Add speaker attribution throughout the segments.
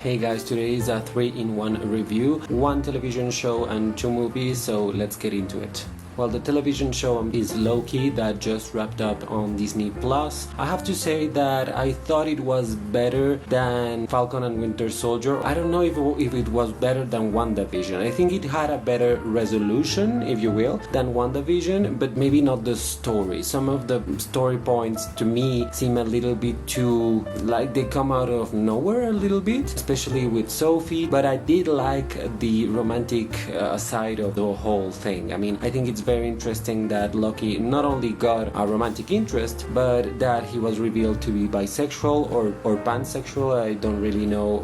Speaker 1: Hey guys, today is a 3-in-1 review, one television show and two movies, so let's get into it. Well, the television show is Loki that just wrapped up on Disney Plus. I have to say that I thought it was better than Falcon and Winter Soldier. I don't know if it was better than WandaVision. I think it had a better resolution, if you will, than WandaVision, but maybe not the story. Some of the story points to me seem a little bit too, like they come out of nowhere a little bit, especially with Sophie, but I did like the romantic side of the whole thing. I mean, I think it's very interesting that Loki not only got a romantic interest, but that he was revealed to be bisexual or pansexual. I don't really know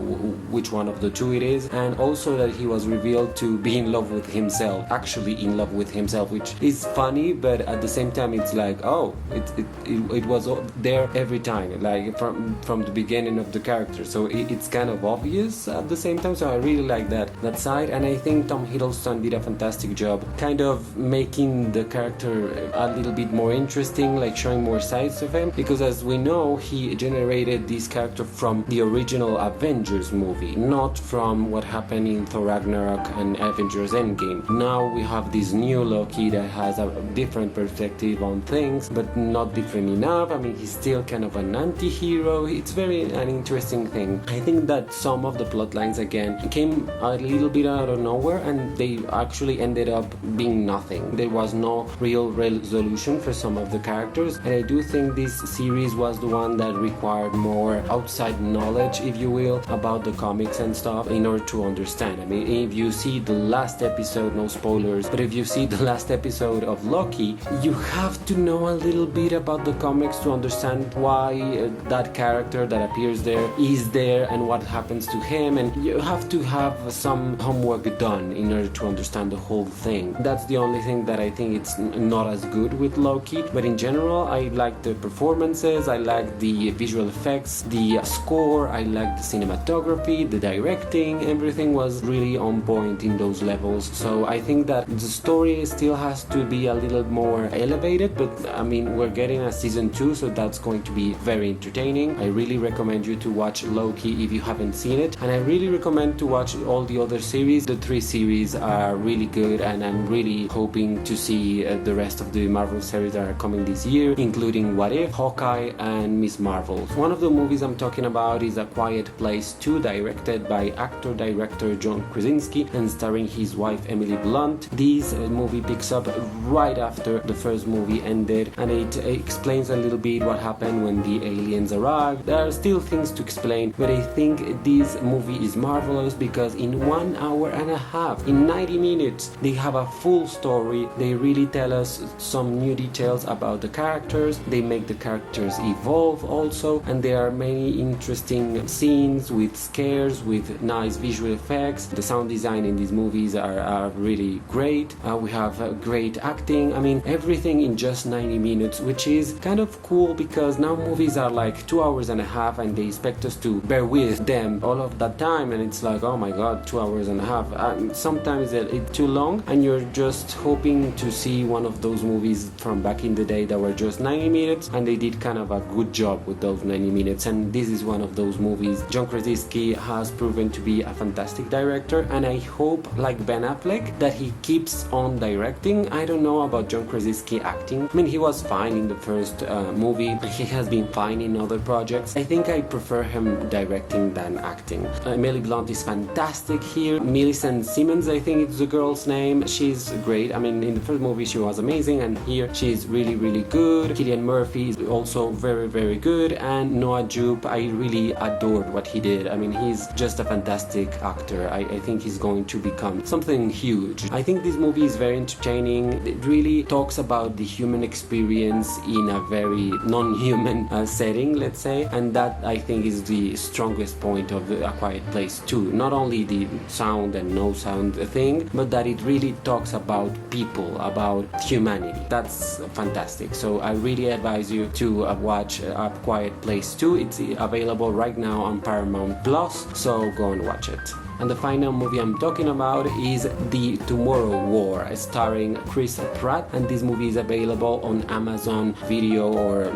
Speaker 1: which one of the two it is, and also that he was revealed to be in love with himself, actually in love with himself, which is funny, but at the same time it's like, oh, it was there every time, like from the beginning of the character, so it's kind of obvious at the same time. So I really like that side, and I think Tom Hiddleston did a fantastic job kind of making the character a little bit more interesting, like showing more sides of him, because as we know, he generated this character from the original Avengers movie, not from what happened in Thor Ragnarok and Avengers Endgame. Now we have this new Loki that has a different perspective on things, but not different enough. I mean, he's still kind of an anti-hero. It's very an interesting thing. I think that some of the plot lines again came a little bit out of nowhere, and they actually ended up being nothing. There was no real resolution for some of the characters, and I do think this series was the one that required more outside knowledge, if you will, about the comics and stuff in order to understand. I mean, if you see the last episode, no spoilers, but if you see the last episode of Loki, you have to know a little bit about the comics to understand why that character that appears there is there and what happens to him, and you have to have some homework done in order to understand the whole thing. That's the only thing that I think it's not as good with Loki, but in general I like the performances, I like the visual effects, the score, I like the cinematography, the directing, everything was really on point in those levels. So I think that the story still has to be a little more elevated, but I mean, we're getting a season 2, so that's going to be very entertaining. I really recommend you to watch Loki if you haven't seen it, and I really recommend to watch all the other series. The 3 series are really good, and I'm really hoping to see the rest of the Marvel series that are coming this year, including What If, Hawkeye, and Miss Marvel. One of the movies I'm talking about is A Quiet Place 2, directed by actor-director John Krasinski and starring his wife Emily Blunt. This movie picks up right after the first movie ended, and it explains a little bit what happened when the aliens arrived. There are still things to explain, but I think this movie is marvelous because in 1 hour and a half, in 90 minutes, they have a full story. They really tell us some new details about the characters. They make the characters evolve also, and there are many interesting scenes with scares, with nice visual effects. The sound design in these movies are really great. We have great acting. I mean, everything in just 90 minutes, which is kind of cool because now movies are like 2 hours and a half, and they expect us to bear with them all of that time, and it's like, oh my god, 2 hours and a half. Sometimes it's too long, and you're just hoping to see one of those movies from back in the day that were just 90 minutes, and they did kind of a good job with those 90 minutes, and this is one of those movies. John Krasinski has proven to be a fantastic director, and I hope, like Ben Affleck, that he keeps on directing. I don't know about John Krasinski acting. I mean, he was fine in the first movie. He has been fine in other projects. I think I prefer him directing than acting. Emily Blunt is fantastic here. Millicent Simmons, I think it's the girl's name. She's great. I mean, in the first movie she was amazing, and here she's really good. Cillian Murphy is also very good, and Noah Jupe, I really adored what he did. I mean, he's just a fantastic actor. I think he's going to become something huge. I think this movie is very entertaining. It really talks about the human experience in a very non-human setting, let's say, and that I think is the strongest point of A Quiet Place 2. Not only the sound and no sound thing, but that it really talks about people people, about humanity. That's fantastic. So I really advise you to watch A Quiet Place 2. It's available right now on Paramount Plus, so go and watch it. And the final movie I'm talking about is The Tomorrow War, starring Chris Pratt, and this movie is available on Amazon Video, or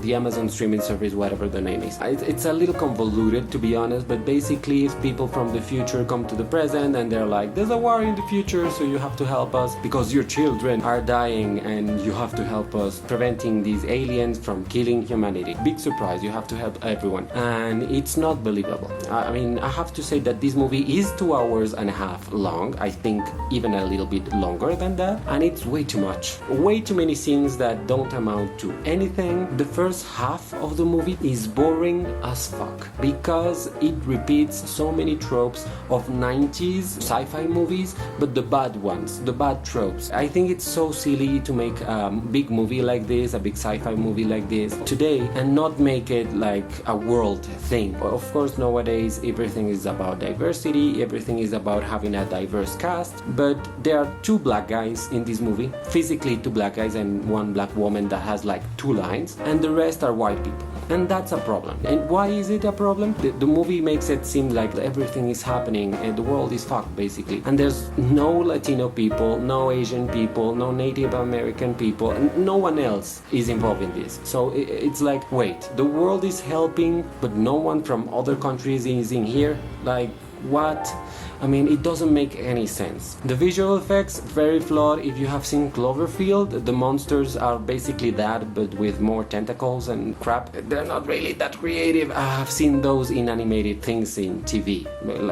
Speaker 1: the Amazon streaming service, whatever the name is. It's a little convoluted, to be honest, but basically people from the future come to the present and they're like, there's a war in the future, so you have to help us because your children are dying and you have to help us preventing these aliens from killing humanity. Big surprise, you have to help everyone, and it's not believable. I mean, I have to say that this movie is 2 hours and a half long. I think even a little bit longer than that, and it's way too much. Way too many scenes that don't amount to anything. The first half of the movie is boring as fuck because it repeats so many tropes of 90s sci-fi movies, but the bad ones, the bad tropes. I think it's so silly to make a big movie like this, a big sci-fi movie like this today, and not make it like a world thing. Of course, nowadays everything is about diversity, everything is about having a diverse cast, but there are 2 black guys in this movie, physically 2 black guys and 1 black woman that has like 2 lines, and the rest are white people. And that's a problem. And why is it a problem? The movie makes it seem like everything is happening and the world is fucked, basically. And there's no Latino people, no Asian people, no Native American people, and no one else is involved in this. So it's like, wait, the world is helping, but no one from other countries is in here? Like, what? I mean, it doesn't make any sense. The visual effects, very flawed. If you have seen Cloverfield, the monsters are basically that, but with more tentacles and crap. They're not really that creative. I have seen those in animated things in TV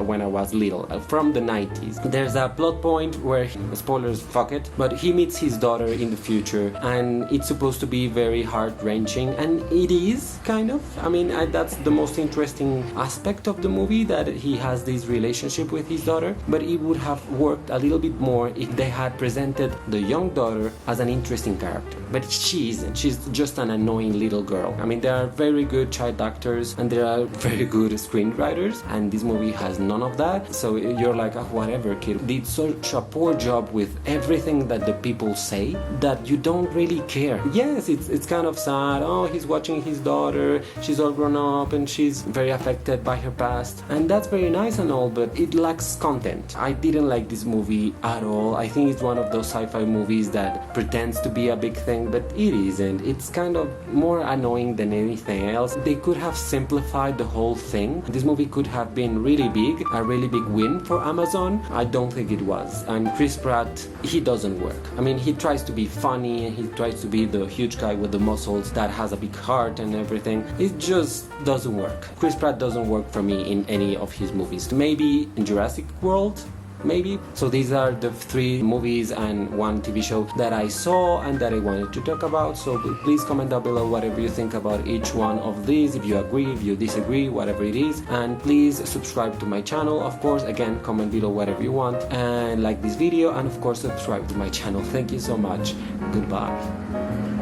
Speaker 1: when I was little, from the 90s. There's a plot point where, spoilers, fuck it, but he meets his daughter in the future, and it's supposed to be very heart-wrenching, and it is, kind of. I mean, that's the most interesting aspect of the movie, that he has this relationship with his daughter, but it would have worked a little bit more if they had presented the young daughter as an interesting character. But she isn't. She's just an annoying little girl. I mean, there are very good child actors and there are very good screenwriters, and this movie has none of that. So you're like, oh, whatever, kid. Did such a poor job with everything that the people say that you don't really care. Yes, it's kind of sad. Oh, he's watching his daughter. She's all grown up and she's very affected by her past, and that's very nice and all, but it lacks content. I didn't like this movie at all. I think it's one of those sci-fi movies that pretends to be a big thing, but it isn't. It's kind of more annoying than anything else. They could have simplified the whole thing. This movie could have been really big, a really big win for Amazon. I don't think it was. And Chris Pratt, he doesn't work. I mean, he tries to be funny and he tries to be the huge guy with the muscles that has a big heart and everything. It just doesn't work. Chris Pratt doesn't work for me in any of his movies. Maybe in Jurassic World, maybe. So these are the 3 movies and 1 TV show that I saw and that I wanted to talk about. So please comment down below whatever you think about each one of these, if you agree, if you disagree, whatever it is. And please subscribe to my channel, of course. Again, comment below whatever you want, and like this video, and of course subscribe to my channel. Thank you so much. Goodbye.